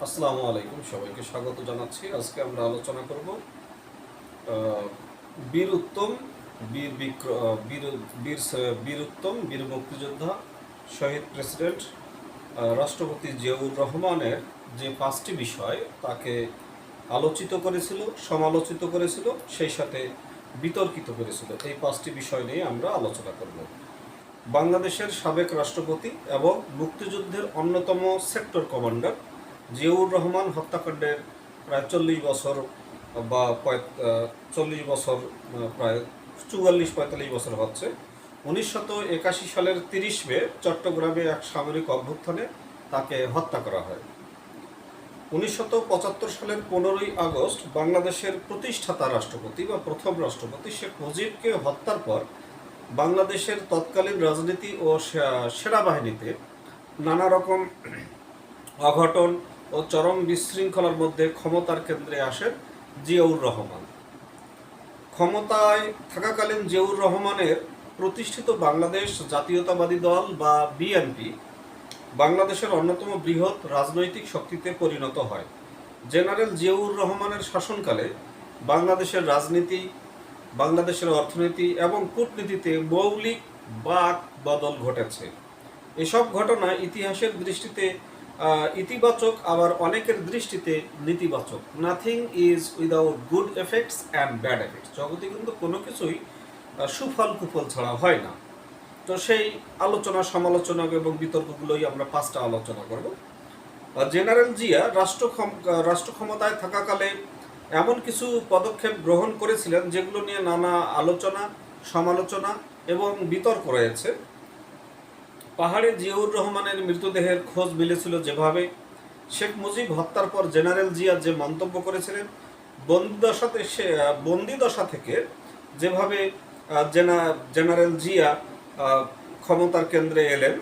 আসসালামু আলাইকুম, সবাইকে স্বাগত জানাচ্ছি। আজকে আমরা আলোচনা করব বীর উত্তম, বীর বিক্র বীর বীর বীর উত্তম, বীর মুক্তিযোদ্ধা, শহীদ প্রেসিডেন্ট রাষ্ট্রপতি জিয়াউর রহমানের যে 5টি বিষয় তাকে আলোচিত করেছিল, সমালোচিত করেছিল, সেই সাথে বিতর্কিত করেছিল। এই 5টি বিষয় নিয়ে আমরা আলোচনা করব। বাংলাদেশের সাবেক রাষ্ট্রপতি এবং মুক্তিযুদ্ধের অন্যতম সেক্টর কমান্ডার জিয়াউর রহমান হত্যাকাণ্ডের প্রায় 40 বছর বা 40 বছর, প্রায় 44-45 বছর হচ্ছে। 1981 সালের 30 মে চট্টগ্রামে এক সামরিক অভ্যুত্থানে তাকে হত্যা করা হয়। 1975 সালের 15ই আগস্ট বাংলাদেশের প্রতিষ্ঠাতা রাষ্ট্রপতি বা প্রথম রাষ্ট্রপতি শেখ মুজিবকে হত্যার পর বাংলাদেশের তৎকালীন রাজনীতি ও সেনাবাহিনীতে নানা রকম অঘটন ও চরম বিশৃঙ্খলার মধ্যে ক্ষমতার কেন্দ্রে আসেন জিয়াউর রহমান। ক্ষমতায় থাকাকালীন জিয়াউর রহমানের প্রতিষ্ঠিত বাংলাদেশ জাতীয়তাবাদী দল বা বিএনপি বাংলাদেশের অন্যতম বৃহৎ রাজনৈতিক শক্তিতে পরিণত হয়। জেনারেল জিয়াউর রহমানের শাসনকালে বাংলাদেশের রাজনীতি, বাংলাদেশের অর্থনীতি এবং কূটনীতিতে মৌলিক বাক বদল ঘটেছে। এসব ঘটনা ইতিহাসের দৃষ্টিতে ইতিবাচক, আবার অনেকের দৃষ্টিতে নেতিবাচক। Nothing is without good effects and bad effects. জগতে কিন্তু কোনো কিছুই সুফল কুফল ছাড়া হয় না। তো সেই আলোচনা, সমালোচনা এবং বিতর্কগুলোই আমরা 5টা আলোচনা করব। জেনারেল জিয়া রাষ্ট্র ক্ষমতায় থাকাকালে এমন কিছু পদক্ষেপ গ্রহণ করেছিলেন যেগুলো নিয়ে নানা আলোচনা, সমালোচনা এবং বিতর্ক রয়েছে। পাহাড়ে জিয়াউর রহমানের মৃতদেহের খোঁজ মিলেছিল যেভাবে, শেখ মুজিব হত্যার পর জেনারেল জিয়া যে মন্তব্য করেছিলেন, বন্দিদশা থেকে যেভাবে জেনারেল জিয়া ক্ষমতার কেন্দ্রে এলেন,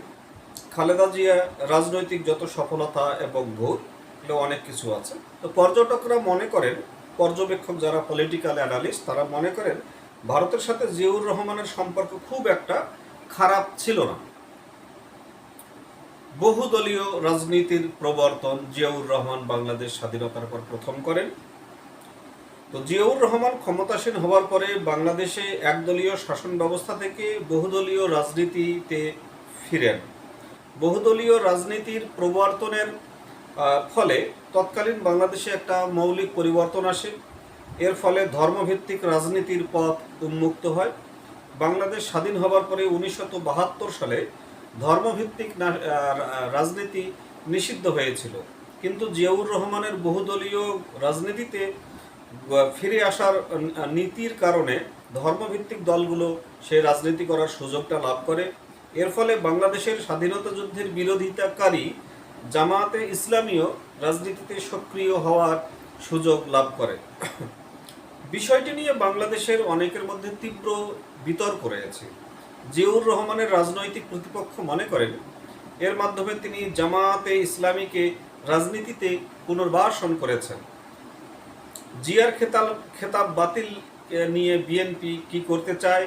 খালেদা জিয়া রাজনৈতিক যত সফলতা এবং ভোট, এগুলো অনেক কিছু আছে। তো পর্যটকরা মনে করেন, পর্যবেক্ষক যারা পলিটিক্যাল অ্যানালিস্ট, তারা মনে করেন ভারতের সাথে জিয়াউর রহমানের সম্পর্ক খুব একটা খারাপ ছিল না। বহুদলীয় রাজনীতির প্রবর্তন জিয়াউর রহমান বাংলাদেশ স্বাধীনতার পর প্রথম করেন। তো জিয়াউর রহমান ক্ষমতাসীন হওয়ার পরে বাংলাদেশে একদলীয় শাসন ব্যবস্থা থেকে বহুদলীয় রাজনীতিতে ফিরেন। বহুদলীয় রাজনীতির প্রবর্তনের ফলে তৎকালীন বাংলাদেশে একটা মৌলিক পরিবর্তন আসে। এর ফলে ধর্মভিত্তিক রাজনীতির পথ উন্মুক্ত হয়। বাংলাদেশ স্বাধীন হবার পরে 1972 সালে ধর্মভিত্তিক রাজনীতি নিষিদ্ধ হয়েছিল, কিন্তু জিয়াউর রহমানের বহুদলীয় রাজনীতিতে ফিরে আসার নীতির কারণে ধর্মভিত্তিক দলগুলো সেই রাজনীতি করার সুযোগটা লাভ করে। এর ফলে বাংলাদেশের স্বাধীনতা যুদ্ধের বিরোধিতাকারী জামায়াতে ইসলামীও রাজনীতিতে সক্রিয় হওয়ার সুযোগ লাভ করে। বিষয়টি নিয়ে বাংলাদেশের অনেকের মধ্যে তীব্র বিতর্ক রয়েছে। জিয়াউর রহমানের রাজনৈতিক প্রতিপক্ষ মনে করেন এর মাধ্যমে তিনি জামায়াতে ইসলামীকে রাজনীতিতে পুনর্বাসন করেছেন। জিয়ার খেতাব বাতিল নিয়ে বিএনপি কি করতে চায়,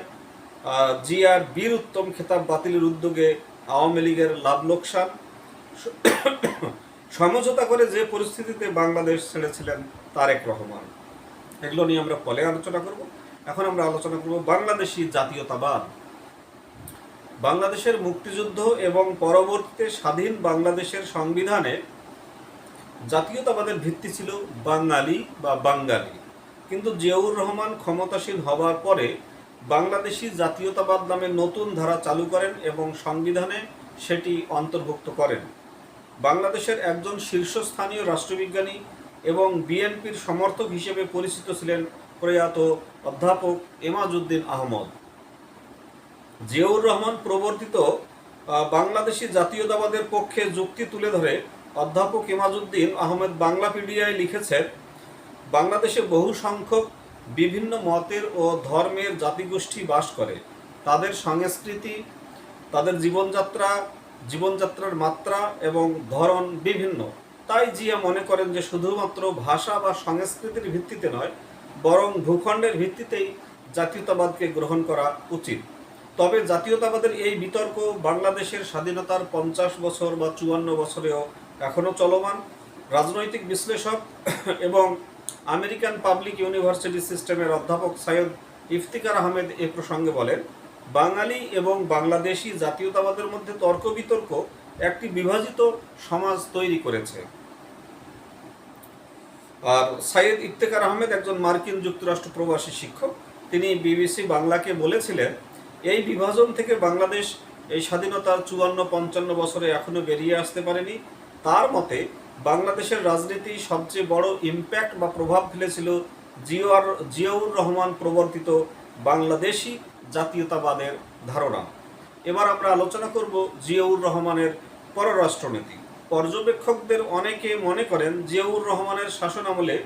জিয়ার বীর উত্তম খেতাব বাতিলের উদ্যোগে আওয়ামী লীগের লাভ লোকসান, সমঝোতা করে যে পরিস্থিতিতে বাংলাদেশ ছেড়েছিলেন তারেক রহমান, এগুলো নিয়ে আমরা পরে আলোচনা করব। এখন আমরা আলোচনা করব বাংলাদেশি জাতীয়তাবাদ। বাংলাদেশের মুক্তিযুদ্ধ এবং পরবর্তীতে স্বাধীন বাংলাদেশের সংবিধানে জাতীয়তাবাদের ভিত্তি ছিল বাঙালি বা বাঙালি, কিন্তু জিয়াউর রহমান ক্ষমতাসীন হবার পরে বাংলাদেশি জাতীয়তাবাদ নামে নতুন ধারা চালু করেন এবং সংবিধানে সেটি অন্তর্ভুক্ত করেন। বাংলাদেশের একজন শীর্ষস্থানীয় রাষ্ট্রবিজ্ঞানী এবং বিএনপির সমর্থক হিসেবে পরিচিত ছিলেন প্রয়াত অধ্যাপক এমাজউদ্দিন আহমদ। জিয়াউর রহমান প্রবর্তিত বাংলাদেশি জাতীয়তাবাদের পক্ষে যুক্তি তুলে ধরে অধ্যাপক এমাজউদ্দিন আহমেদ বাংলাপিডিয়ায় লিখেছেন, বাংলাদেশে বহু সংখ্যক বিভিন্ন মতের ও ধর্মের জাতিগোষ্ঠী বাস করে। তাদের সংস্কৃতি, তাদের জীবনযাত্রার মাত্রা এবং ধরন বিভিন্ন। তাই জিয়া মনে করেন যে শুধুমাত্র ভাষা বা সংস্কৃতির ভিত্তিতে নয়, বরং ভূখণ্ডের ভিত্তিতেই জাতীয়তাবাদকে গ্রহণ করা উচিত। তবে জাতীয়তাবাদের এই বিতর্ক বাংলাদেশের স্বাধীনতার 50 বছর বা 54 বছরেও এখনও চলমান। রাজনৈতিক বিশ্লেষক এবং আমেরিকান পাবলিক ইউনিভার্সিটি সিস্টেমের অধ্যাপক সৈয়দ ইফতিকার আহমেদ এ প্রসঙ্গে বলেন, বাঙালি এবং বাংলাদেশি জাতীয়তাবাদের মধ্যে তর্ক বিতর্ক একটি বিভাজিত সমাজ তৈরি করেছে। আর সৈয়দ ইফতিকার আহমেদ একজন মার্কিন যুক্তরাষ্ট্র প্রবাসী শিক্ষক। তিনি বিবিসি বাংলাকে বলেছিলেন, এই বিভাজন থেকে বাংলাদেশ এই স্বাধীনতার 54-55 বছরে এখনো বেরিয়ে আসতে পারেনি। তার মতে বাংলাদেশের রাজনীতি সবচেয়ে বড় ইম্প্যাক্ট বা প্রভাব ফেলেছিল জিয়াউর রহমান প্রবর্তিত বাংলাদেশি জাতীয়তাবাদের ধারণা। এবার আমরা আলোচনা করব জিয়াউর রহমানের পররাষ্ট্রনীতি। পর্যবেক্ষকদের অনেকে মনে করেন জিয়াউর রহমানের শাসনামলে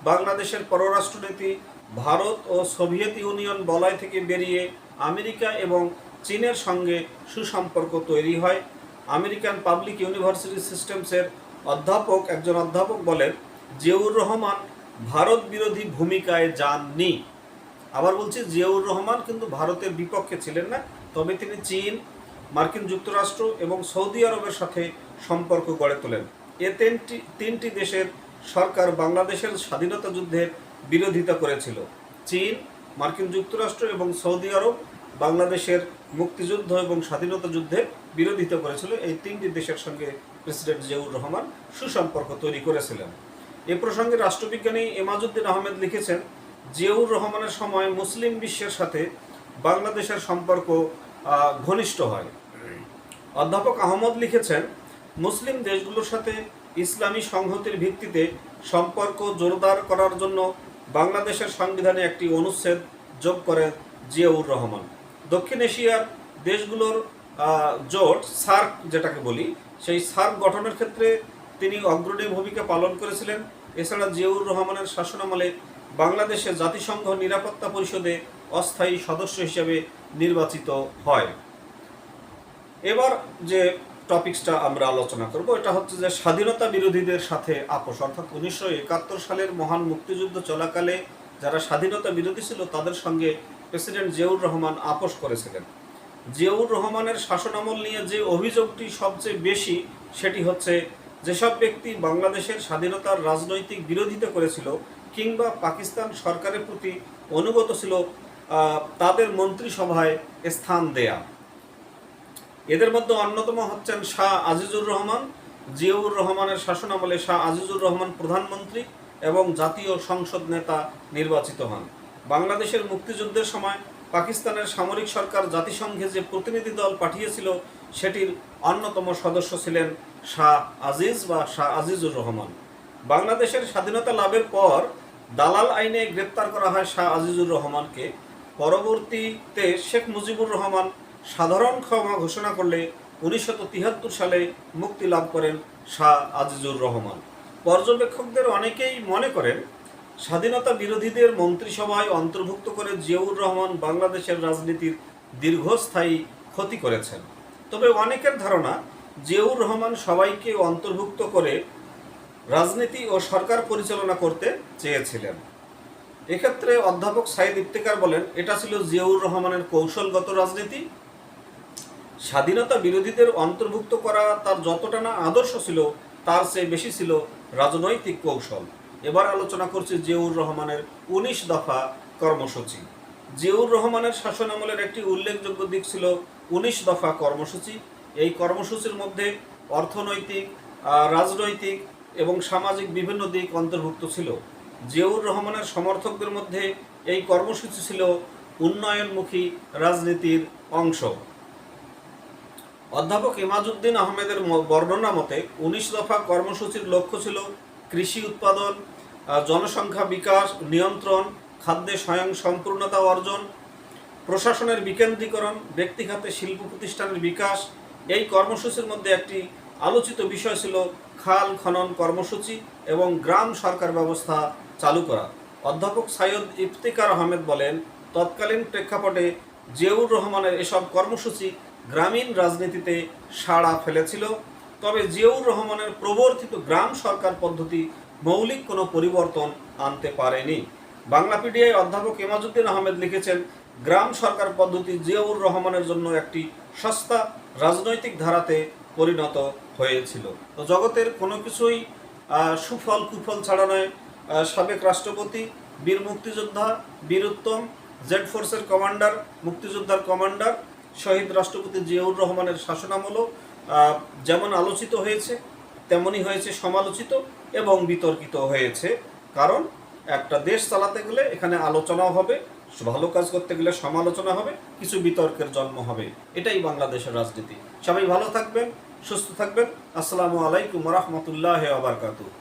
বাংলাদেশের পররাষ্ট্রনীতি ভারত ও সোভিয়েত ইউনিয়ন বলয় থেকে বেরিয়ে আমেরিকা এবং চীনের সঙ্গে সুসম্পর্ক তৈরি হয়। আমেরিকান পাবলিক ইউনিভার্সিটি সিস্টেমসের একজন অধ্যাপক বলেন, জিয়াউর রহমান ভারত বিরোধী ভূমিকায় যাননি। আবার বলছি, জিয়াউর রহমান কিন্তু ভারতের বিপক্ষে ছিলেন না, তবে তিনি চীন, মার্কিন যুক্তরাষ্ট্র এবং সৌদি আরবের সাথে সম্পর্ক গড়ে তোলেন। তিনটি দেশের সরকার বাংলাদেশের স্বাধীনতা যুদ্ধের বিরোধিতা করেছিল। চীন, মার্কিন যুক্তরাষ্ট্র এবং সৌদি আরব বাংলাদেশের মুক্তিযুদ্ধ এবং স্বাধীনতা যুদ্ধের বিরোধিতা করেছিল। এই তিনটি দেশের সঙ্গে প্রেসিডেন্ট জিয়াউর রহমান সুসম্পর্ক তৈরি করেছিলেন। এ প্রসঙ্গে রাষ্ট্রবিজ্ঞানী এমাজউদ্দিন আহমেদ লিখেছেন, জিয়াউর রহমানের সময় মুসলিম বিশ্বের সাথে বাংলাদেশের সম্পর্ক ঘনিষ্ঠ হয়। অধ্যাপক আহমদ লিখেছেন, মুসলিম দেশগুলোর সাথে ইসলামী সংহতির ভিত্তিতে সম্পর্ক জোরদার করার জন্য বাংলাদেশের সংবিধানে একটি অনুচ্ছেদ যোগ করেন জিয়াউর রহমান। দক্ষিণ এশিয়ার দেশগুলোর জোট সার্ক যেটাকে বলি, সেই সার্ক গঠনের ক্ষেত্রে তিনি অগ্রণী ভূমিকা পালন করেছিলেন। এছাড়া জিয়াউর রহমানের শাসনামলে বাংলাদেশে জাতিসংঘ নিরাপত্তা পরিষদে অস্থায়ী সদস্য হিসেবে নির্বাচিত হয়। এবার যে টপিকসটা আমরা আলোচনা করব এটা হচ্ছে যে স্বাধীনতা বিরোধীদের সাথে আপোষ, অর্থাৎ 1971 সালের মহান মুক্তিযুদ্ধ চলাকালে যারা স্বাধীনতা বিরোধী ছিল তাদের সঙ্গে প্রেসিডেন্ট জিয়াউর রহমান আপোষ করেছিলেন। জিয়াউর রহমানের শাসনামল নিয়ে যে অভিযোগটি সবচেয়ে বেশি সেটি হচ্ছে, যেসব ব্যক্তি বাংলাদেশের স্বাধীনতার রাজনৈতিক বিরোধিতা করেছিল কিংবা পাকিস্তান সরকারের প্রতি অনুগত ছিল তাদের মন্ত্রিসভায় স্থান দেয়া। এদের মধ্যে অন্যতম হচ্ছেন শাহ আজিজুর রহমান। জিয়াউর রহমানের শাসনামলে শাহ আজিজুর রহমান প্রধানমন্ত্রী এবং জাতীয় সংসদ নেতা নির্বাচিত হন। বাংলাদেশের মুক্তিযুদ্ধের সময় পাকিস্তানের সামরিক সরকার জাতিসংঘে যে প্রতিনিধি দল পাঠিয়েছিল সেটির অন্যতম সদস্য ছিলেন শাহ আজিজুর রহমান। বাংলাদেশের স্বাধীনতা লাভের পর দালাল আইনে গ্রেপ্তার করা হয় শাহ আজিজুর রহমানকে। পরবর্তীতে শেখ মুজিবুর রহমান সাধারণ ক্ষমা ঘোষণা করলে 1973 সালে মুক্তি লাভ করেন শাহ আজিজুর রহমান। পর্যবেক্ষকদের অনেকেই মনে করেন স্বাধীনতা বিরোধীদের মন্ত্রিসভায় অন্তর্ভুক্ত করে জিয়াউর রহমান বাংলাদেশের রাজনীতির দীর্ঘস্থায়ী ক্ষতি করেছেন। তবে অনেকের ধারণা জিয়াউর রহমান সবাইকে অন্তর্ভুক্ত করে রাজনীতি ও সরকার পরিচালনা করতে চেয়েছিলেন। এক্ষেত্রে অধ্যাপক সৈয়দ ইফতিকার বলেন, এটা ছিল জিয়াউর রহমানের কৌশলগত রাজনীতি। স্বাধীনতা বিরোধীদের অন্তর্ভুক্ত করা তার যতটা না আদর্শ ছিল তার চেয়ে বেশি ছিল রাজনৈতিক কৌশল। এবার আলোচনা করছি জিয়াউর রহমানের 19 দফা কর্মসূচি। জিয়াউর রহমানের শাসনামলের একটি উল্লেখযোগ্য দিক ছিল 19 দফা কর্মসূচি। এই কর্মসূচির মধ্যে অর্থনৈতিক, রাজনৈতিক এবং সামাজিক বিভিন্ন দিক অন্তর্ভুক্ত ছিল। জিয়াউর রহমানের সমর্থকদের মধ্যে এই কর্মসূচি ছিল উন্নয়নমুখী রাজনীতির অংশ। অধ্যাপক এমাজউদ্দিন আহমেদের বর্ণনা মতে 19 দফা কর্মসূচির লক্ষ্য ছিল কৃষি উৎপাদন, জনসংখ্যা বিকাশ নিয়ন্ত্রণ, খাদ্যে স্বয়ংসম্পূর্ণতা অর্জন, প্রশাসনের বিকেন্দ্রীকরণ, ব্যক্তিখাতে শিল্প প্রতিষ্ঠানের বিকাশ। এই কর্মসূচির মধ্যে একটি আলোচিত বিষয় ছিল খাল খনন কর্মসূচি এবং গ্রাম সরকার ব্যবস্থা চালু করা। অধ্যাপক সৈয়দ ইফতিকার আহমেদ বলেন, তৎকালীন প্রেক্ষাপটে জিয়াউর রহমানের এসব কর্মসূচি গ্রামীণ রাজনীতিতে সাড়া ফেলেছিল। তবে জিয়াউর রহমানের প্রবর্তিত গ্রাম সরকার পদ্ধতি মৌলিক কোনো পরিবর্তন আনতে পারেনি। বাংলাপিডিয়ায় অধ্যাপক এমাজউদ্দিন আহমেদ লিখেছেন, গ্রাম সরকার পদ্ধতি জিয়াউর রহমানের জন্য একটি সস্তা রাজনৈতিক ধারাতে পরিণত হয়েছিল। তো জগতের কোনো কিছুই সুফল কুফল ছাড়া নয়। সাবেক রাষ্ট্রপতি, বীর মুক্তিযোদ্ধা, বীর উত্তম, জেড ফোর্সের কমান্ডার, মুক্তিযোদ্ধার কমান্ডার শহীদ রাষ্ট্রপতি জিয়াউর রহমানের শাসনামলও যেমন আলোচিত হয়েছে তেমনই হয়েছে সমালোচিত এবং বিতর্কিত হয়েছে। কারণ একটা দেশ চালাতে গেলে এখানে আলোচনাও হবে, ভালো কাজ করতে গেলে সমালোচনা হবে, কিছু বিতর্কের জন্ম হবে। এটাই বাংলাদেশের রাজনীতি। সবাই ভালো থাকবেন, সুস্থ থাকবেন। আসসালামু আলাইকুম ওয়া রাহমাতুল্লাহি ওয়া বারাকাতুহু।